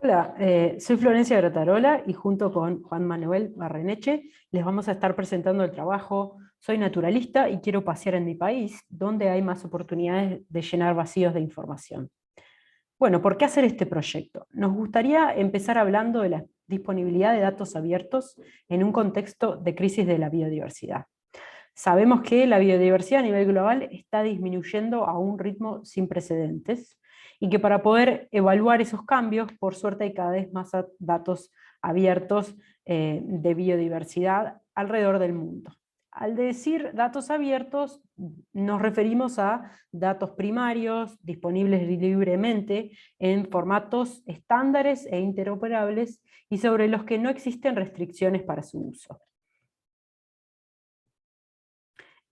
Hola, soy Florencia Gratarola y junto con Juan Manuel Barreneche les vamos a estar presentando el trabajo Soy naturalista y quiero pasear en mi país, donde hay más oportunidades de llenar vacíos de información. Bueno, ¿por qué hacer este proyecto? Nos gustaría empezar hablando de la disponibilidad de datos abiertos en un contexto de crisis de la biodiversidad. Sabemos que la biodiversidad a nivel global está disminuyendo a un ritmo sin precedentes y que para poder evaluar esos cambios, por suerte hay cada vez más datos abiertos de biodiversidad alrededor del mundo. Al decir datos abiertos, nos referimos a datos primarios disponibles libremente en formatos estándares e interoperables y sobre los que no existen restricciones para su uso.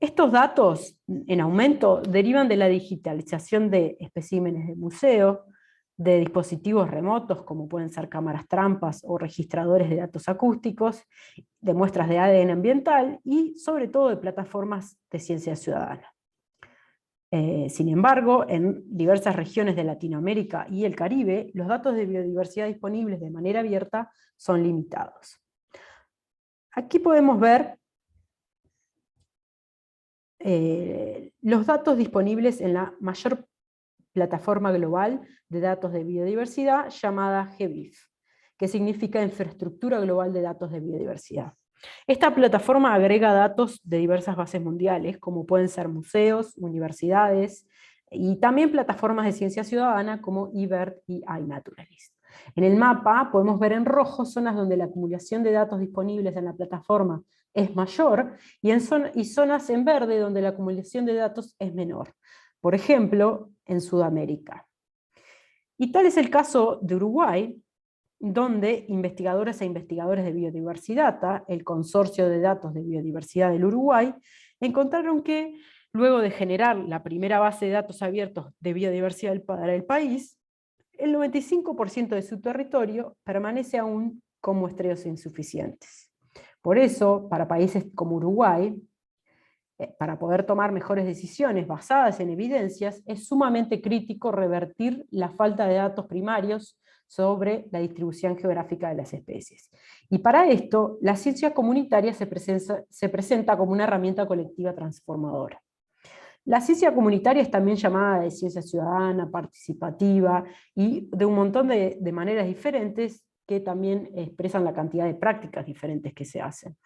Estos datos en aumento derivan de la digitalización de especímenes de museo, de dispositivos remotos como pueden ser cámaras trampas o registradores de datos acústicos, de muestras de ADN ambiental y sobre todo de plataformas de ciencia ciudadana. Sin embargo, en diversas regiones de Latinoamérica y el Caribe, los datos de biodiversidad disponibles de manera abierta son limitados. Aquí podemos ver los datos disponibles en la mayor plataforma global de datos de biodiversidad llamada GBIF, que significa Infraestructura Global de Datos de Biodiversidad. Esta plataforma agrega datos de diversas bases mundiales, como pueden ser museos, universidades, y también plataformas de ciencia ciudadana como eBird y iNaturalist. En el mapa podemos ver en rojo zonas donde la acumulación de datos disponibles en la plataforma es mayor y zonas en verde donde la acumulación de datos es menor. Por ejemplo, en Sudamérica. Y tal es el caso de Uruguay, donde investigadoras e investigadores de Biodiversidad, el Consorcio de Datos de Biodiversidad del Uruguay, encontraron que luego de generar la primera base de datos abiertos de biodiversidad para el país, el 95% de su territorio permanece aún con muestreos insuficientes. Por eso, para países como Uruguay, para poder tomar mejores decisiones basadas en evidencias, es sumamente crítico revertir la falta de datos primarios sobre la distribución geográfica de las especies. Y para esto, la ciencia comunitaria se presenta como una herramienta colectiva transformadora. La ciencia comunitaria es también llamada de ciencia ciudadana, participativa, y de un montón de maneras diferentes que también expresan la cantidad de prácticas diferentes que se hacen.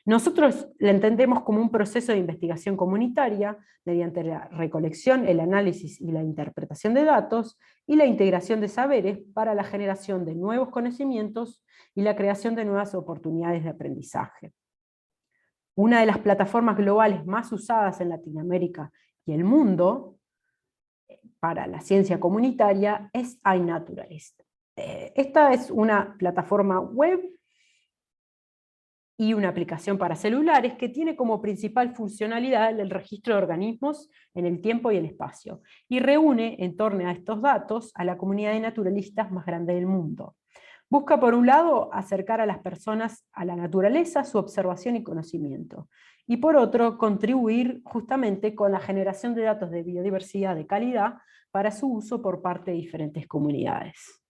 Nosotros la entendemos como un proceso de investigación comunitaria mediante la recolección, el análisis y la interpretación de datos y la integración de saberes para la generación de nuevos conocimientos y la creación de nuevas oportunidades de aprendizaje. Una de las plataformas globales más usadas en Latinoamérica y el mundo para la ciencia comunitaria es iNaturalist. Esta es una plataforma web y una aplicación para celulares que tiene como principal funcionalidad el registro de organismos en el tiempo y el espacio, y reúne en torno a estos datos a la comunidad de naturalistas más grande del mundo. Busca, por un lado, acercar a las personas a la naturaleza, su observación y conocimiento, y por otro, contribuir justamente con la generación de datos de biodiversidad de calidad para su uso por parte de diferentes comunidades.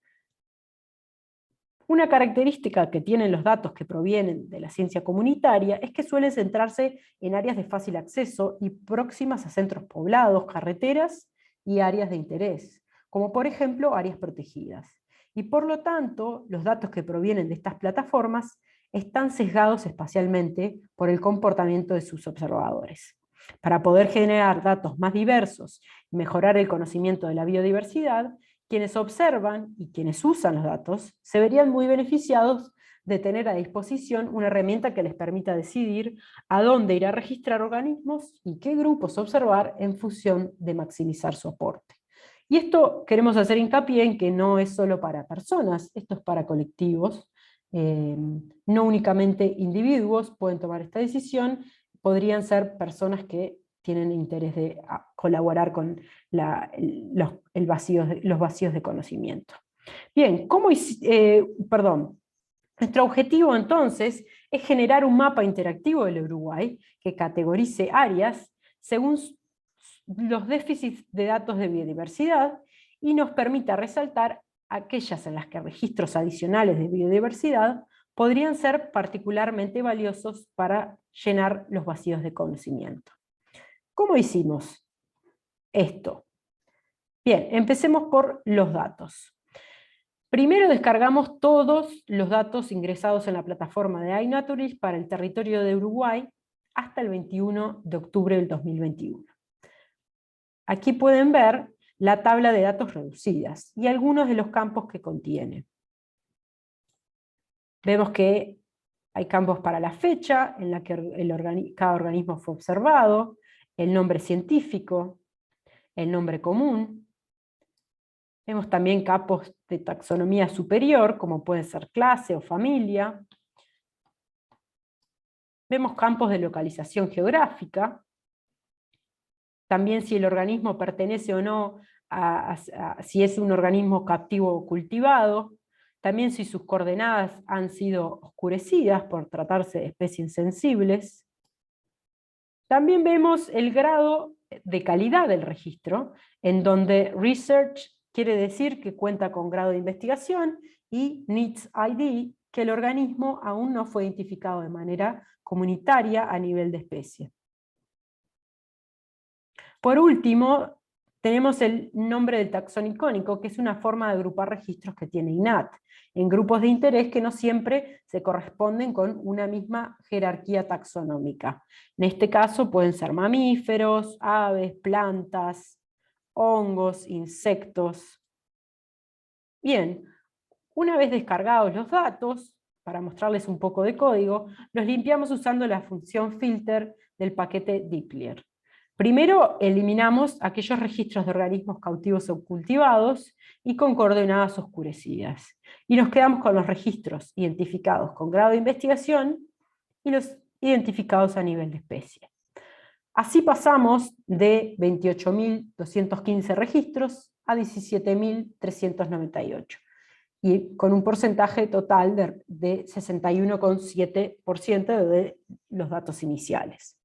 Una característica que tienen los datos que provienen de la ciencia comunitaria es que suelen centrarse en áreas de fácil acceso y próximas a centros poblados, carreteras y áreas de interés, como por ejemplo áreas protegidas. Y por lo tanto, los datos que provienen de estas plataformas están sesgados espacialmente por el comportamiento de sus observadores. Para poder generar datos más diversos y mejorar el conocimiento de la biodiversidad, quienes observan y quienes usan los datos se verían muy beneficiados de tener a disposición una herramienta que les permita decidir a dónde ir a registrar organismos y qué grupos observar en función de maximizar su aporte. Y esto queremos hacer hincapié en que no es solo para personas, esto es para colectivos, no únicamente individuos pueden tomar esta decisión, podrían ser personas que tienen interés de colaborar con los vacíos de conocimiento. Bien, nuestro objetivo entonces es generar un mapa interactivo del Uruguay que categorice áreas según los déficits de datos de biodiversidad y nos permita resaltar aquellas en las que registros adicionales de biodiversidad podrían ser particularmente valiosos para llenar los vacíos de conocimiento. ¿Cómo hicimos esto? Bien, empecemos por los datos. Primero descargamos todos los datos ingresados en la plataforma de iNaturalist para el territorio de Uruguay hasta el 21 de octubre del 2021. Aquí pueden ver la tabla de datos reducidas y algunos de los campos que contiene. Vemos que hay campos para la fecha en la que cada organismo fue observado, el nombre científico, el nombre común. Vemos también campos de taxonomía superior, como pueden ser clase o familia. Vemos campos de localización geográfica. También si el organismo pertenece o no si es un organismo captivo o cultivado. También si sus coordenadas han sido oscurecidas por tratarse de especies sensibles. También vemos el grado de calidad del registro, en donde Research quiere decir que cuenta con grado de investigación, y Needs ID, que el organismo aún no fue identificado de manera comunitaria a nivel de especie. Por último, tenemos el nombre del taxón icónico, que es una forma de agrupar registros que tiene INAT, en grupos de interés que no siempre se corresponden con una misma jerarquía taxonómica. En este caso pueden ser mamíferos, aves, plantas, hongos, insectos. Bien, una vez descargados los datos, para mostrarles un poco de código, los limpiamos usando la función filter del paquete dplyr. Primero eliminamos aquellos registros de organismos cautivos o cultivados y con coordenadas oscurecidas. Y nos quedamos con los registros identificados con grado de investigación y los identificados a nivel de especie. Así pasamos de 28.215 registros a 17.398. Y con un porcentaje total de 61,7% de los datos iniciales.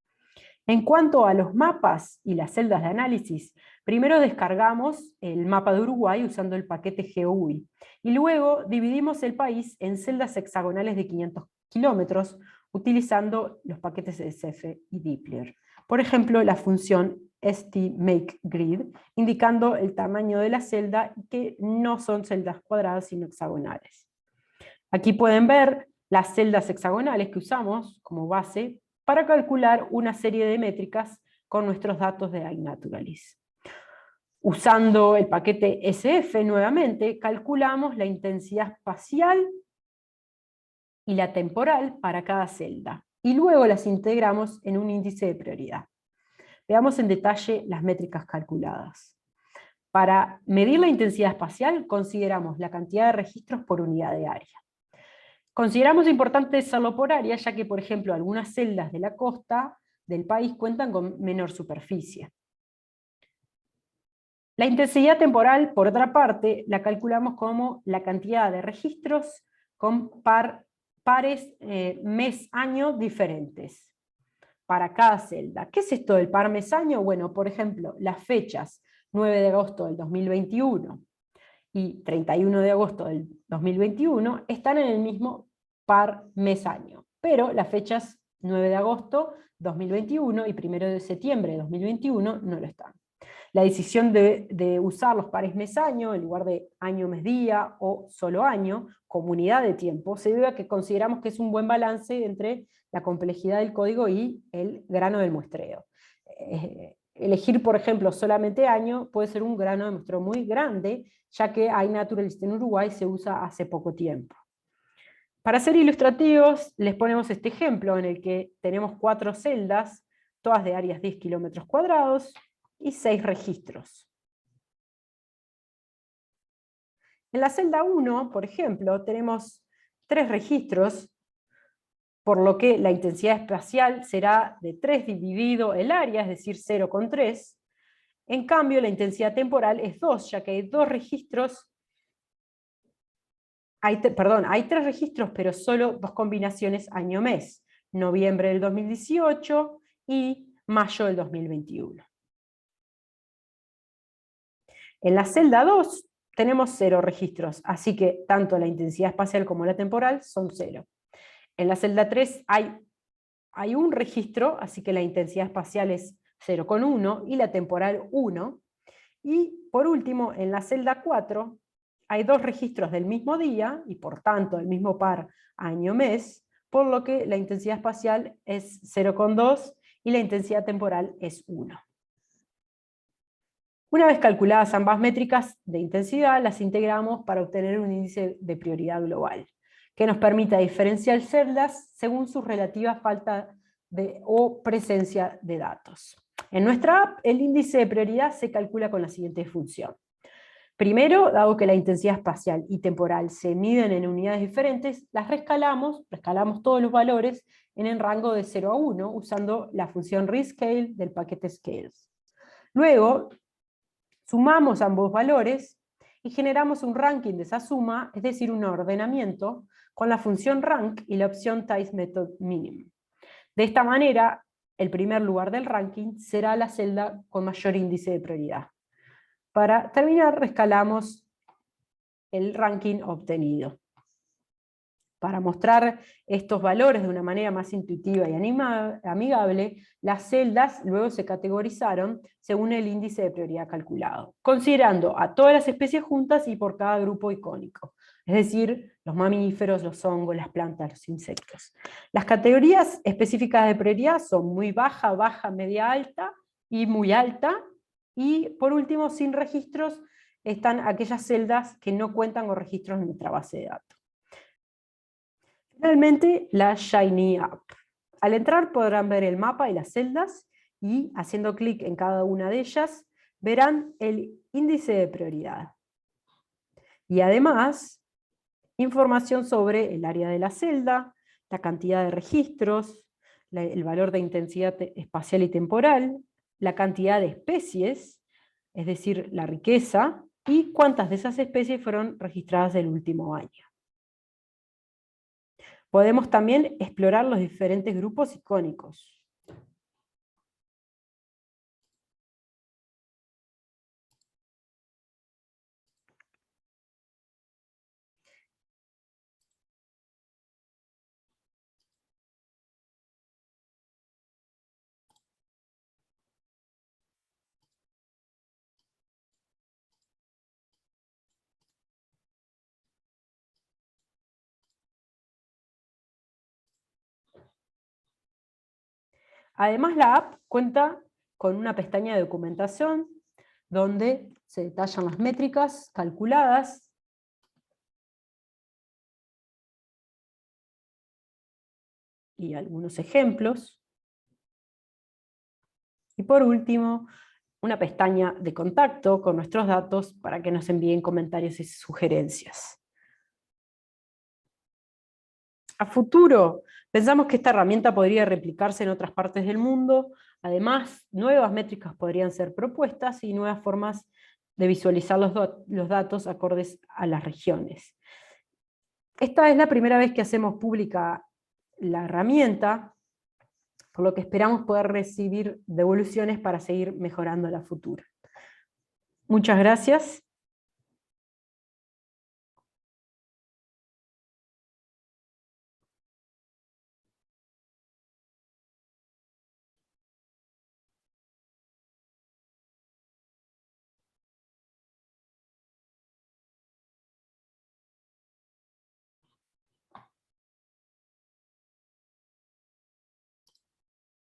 En cuanto a los mapas y las celdas de análisis, primero descargamos el mapa de Uruguay usando el paquete GeoUI, y luego dividimos el país en celdas hexagonales de 500 kilómetros utilizando los paquetes SF y dplyr. Por ejemplo, la función stMakeGrid, indicando el tamaño de la celda, que no son celdas cuadradas sino hexagonales. Aquí pueden ver las celdas hexagonales que usamos como base para calcular una serie de métricas con nuestros datos de iNaturalist. Usando el paquete SF nuevamente, calculamos la intensidad espacial y la temporal para cada celda, y luego las integramos en un índice de prioridad. Veamos en detalle las métricas calculadas. Para medir la intensidad espacial, consideramos la cantidad de registros por unidad de área. Consideramos importante hacerlo por área, ya que, por ejemplo, algunas celdas de la costa del país cuentan con menor superficie. La intensidad temporal, por otra parte, la calculamos como la cantidad de registros con pares mes-año diferentes para cada celda. ¿Qué es esto del par mes-año? Bueno, por ejemplo, las fechas 9 de agosto del 2021 y 31 de agosto del 2021 están en el mismo par mes-año, pero las fechas 9 de agosto 2021 y 1 de septiembre de 2021 no lo están. La decisión de usar los pares mes-año en lugar de año-mes-día o solo año como unidad de tiempo se debe a que consideramos que es un buen balance entre la complejidad del código y el grano del muestreo. Elegir, por ejemplo, solamente año puede ser un grano de muestreo muy grande, ya que iNaturalist en Uruguay se usa hace poco tiempo. Para ser ilustrativos, les ponemos este ejemplo en el que tenemos 4 celdas, todas de áreas 10 kilómetros cuadrados, y 6 registros. En la celda 1, por ejemplo, tenemos 3 registros, por lo que la intensidad espacial será de 3 dividido el área, es decir, 0,3. En cambio, la intensidad temporal es 2, ya que hay 2 registros. Hay 3 registros, pero solo 2 combinaciones año-mes. Noviembre del 2018 y mayo del 2021. En la celda 2 tenemos 0 registros, así que tanto la intensidad espacial como la temporal son 0. En la celda 3 hay un registro, así que la intensidad espacial es 0,1 y la temporal 1. Y por último, en la celda 4 hay 2 registros del mismo día, y por tanto del mismo par año-mes, por lo que la intensidad espacial es 0,2 y la intensidad temporal es 1. Una vez calculadas ambas métricas de intensidad, las integramos para obtener un índice de prioridad global, que nos permita diferenciar celdas según su relativa falta o presencia de datos. En nuestra app, el índice de prioridad se calcula con la siguiente función. Primero, dado que la intensidad espacial y temporal se miden en unidades diferentes, las rescalamos todos los valores en el rango de 0 a 1, usando la función rescale del paquete scales. Luego, sumamos ambos valores y generamos un ranking de esa suma, es decir, un ordenamiento, con la función rank y la opción timeMethod_minim. De esta manera, el primer lugar del ranking será la celda con mayor índice de prioridad. Para terminar, rescalamos el ranking obtenido. Para mostrar estos valores de una manera más intuitiva y amigable, las celdas luego se categorizaron según el índice de prioridad calculado, considerando a todas las especies juntas y por cada grupo icónico, es decir, los mamíferos, los hongos, las plantas, los insectos. Las categorías específicas de prioridad son muy baja, baja, media, alta y muy alta, y por último, sin registros, están aquellas celdas que no cuentan con registros en nuestra base de datos. Finalmente, la Shiny App. Al entrar podrán ver el mapa y las celdas, y haciendo clic en cada una de ellas, verán el índice de prioridad. Y además, información sobre el área de la celda, la cantidad de registros, el valor de intensidad espacial y temporal, la cantidad de especies, es decir, la riqueza, y cuántas de esas especies fueron registradas el último año. Podemos también explorar los diferentes grupos icónicos. Además, la app cuenta con una pestaña de documentación donde se detallan las métricas calculadas y algunos ejemplos. Y por último, una pestaña de contacto con nuestros datos para que nos envíen comentarios y sugerencias. A futuro, pensamos que esta herramienta podría replicarse en otras partes del mundo. Además, nuevas métricas podrían ser propuestas y nuevas formas de visualizar los datos acordes a las regiones. Esta es la primera vez que hacemos pública la herramienta, por lo que esperamos poder recibir devoluciones para seguir mejorando la futura. Muchas gracias.